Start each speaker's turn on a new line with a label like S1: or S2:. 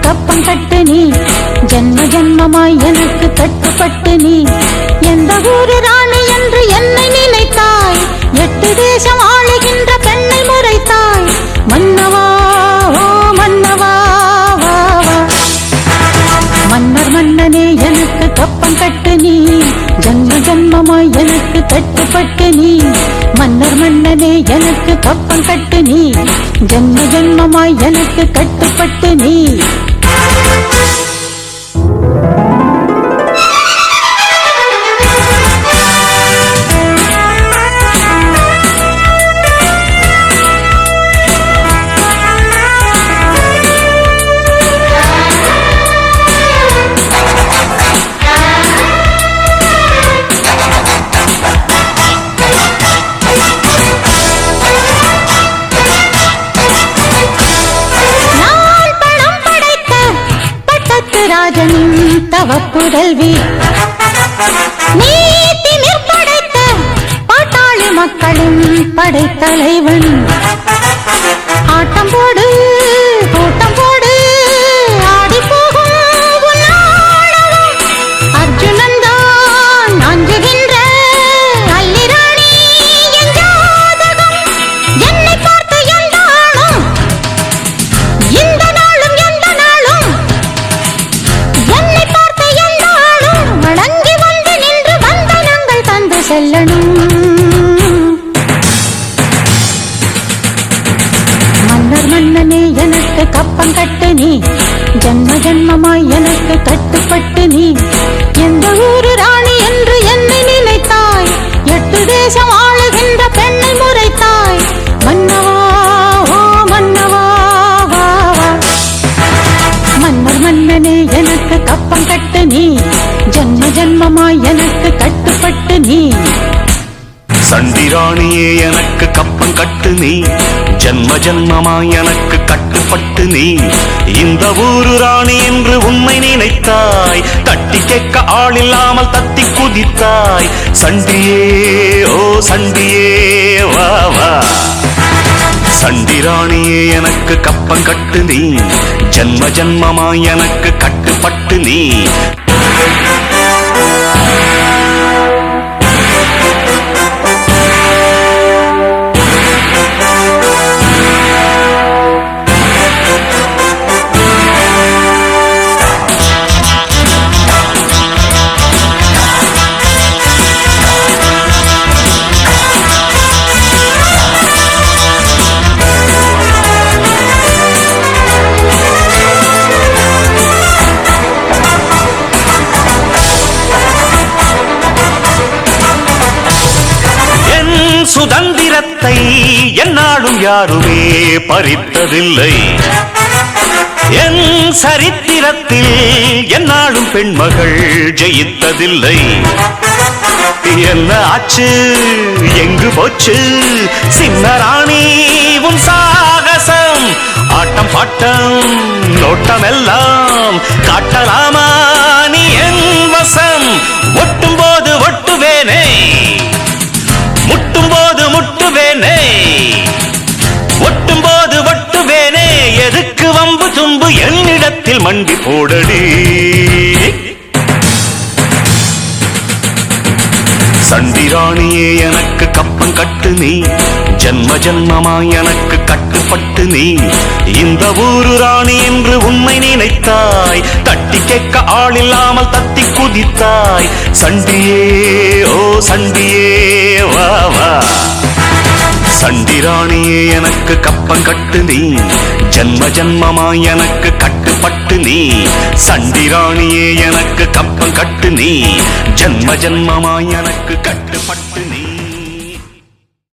S1: கப்பம் கட்டு நீ ஜன்ம ஜன்மமாய் எனக்கு கட்டுப்பட்டு நீ எந்த ஊரு ராணி என்று என்னை நினைத்தாய் 8 தேசம் ஆளுகின்ற பெண்ணை முறைத்தாய் மன்னவா ஓ மன்னவா வா வா மன்னர் மன்னனே எனக்கு கப்பம் கட்டு நீ ஜன்ம ஜன்மமாய் எனக்கு கட்டுப்பட்டு நீ மன்னர் மன்னனே எனக்கு கப்பம் கட்டு நீ ஜன்ம ஜன்மமாய் எனக்கு கட்டுப்பட்டு நீ ராஜனின் தவப்புதல்வி நீ திமிர் படைத்த பாட்டாளி மக்களின் படைத்தலைவன் ஆட்டம் போடு கூட்டம் போடு ஆடி போகும் அர்ஜுனன் தான் அஞ்சுகின்ற அல்லிராணி என் ஜாதகம் என்னை பார்த்து எந்த ஆளும் இந்த நாளும் எந்த நாளும் என்னை பார்த்து எந்த ஆளும் வணங்கி வந்து நின்று வந்தனங்கள் தந்து செல்லணும் மன்னர் மன்னனே எனக்கு கப்பம் கட்டு நீ ஜன்ம ஜன்மமாய் எனக்கு கட்டுப்பட்டு நீ எந்த ஊரு ராணி என்று என்னை நினைத்தாய் 8 தேசம் ஆளுகின்ற பெண்ணை முறைத்தாய் மன்னவா ஓ மன்னவா வா வா மன்னர் மன்னனே எனக்கு கப்பம் கட்டு நீ ஜன்ம ஜன்மமாய் எனக்கு கட்டுப்பட்டு நீ
S2: சண்டிராணியே எனக்கு கப்பம் கட்டு நீ ஜன்ம ஜன்மமாய் எனக்கு கட்டுப்பட்டு நீ இந்த ஊரு ராணி என்று உண்மை நினைத்தாய் தட்டி கேட்க ஆளில்லாமல் தத்தி குதித்தாய் சண்டியே ஓ சண்டியே வா வா சண்டிராணியே எனக்கு கப்பம் கட்டு நீ ஜன்ம ஜன்மமாய் எனக்கு கட்டுப்பட்டு நீ சுதந்திரத்தை என்னாலும் யாருமே பறித்ததில்லை என் சரித்திரத்தில் என்னாலும் பெண்மகள் ஜெயித்ததில்லை என்ன ஆச்சு எங்கு போச்சு சின்ன ராணி உன் சாகசம் ஆட்டம் பாட்டம் நோட்டம் எல்லாம் காட்டலாமா நீ என் வசம் ஒட்டும் போது ஒட்டுவேனே முட்டும் போது முட்டுவேனே ஒட்டும் போது ஒட்டுவேனே எதுக்கு வம்பு தும்பு என்னிடத்தில் மண்டி போடடி சண்டிராணியே எனக்கு கப்பம் கட்டு நீ ஜன்ம ஜன்மமாய் எனக்கு கட்டுப்பட்டு நீ இந்த ஊரு ராணி என்று உண்மை நினைத்தாய் தட்டி கேட்க ஆளில்லாமல் தத்தி குதித்தாய் சண்டியே ஓ சண்டியே வா வா சண்டிராணியே எனக்கு கப்பம் கட்டு நீ ஜன்ம ஜன்மமாய் எனக்கு கட்டுப்பட்டு நீ சண்டிராணியே எனக்கு கப்பம் கட்டு நீ ஜன்ம ஜன்மமாய் எனக்கு கட்டுப்பட்டு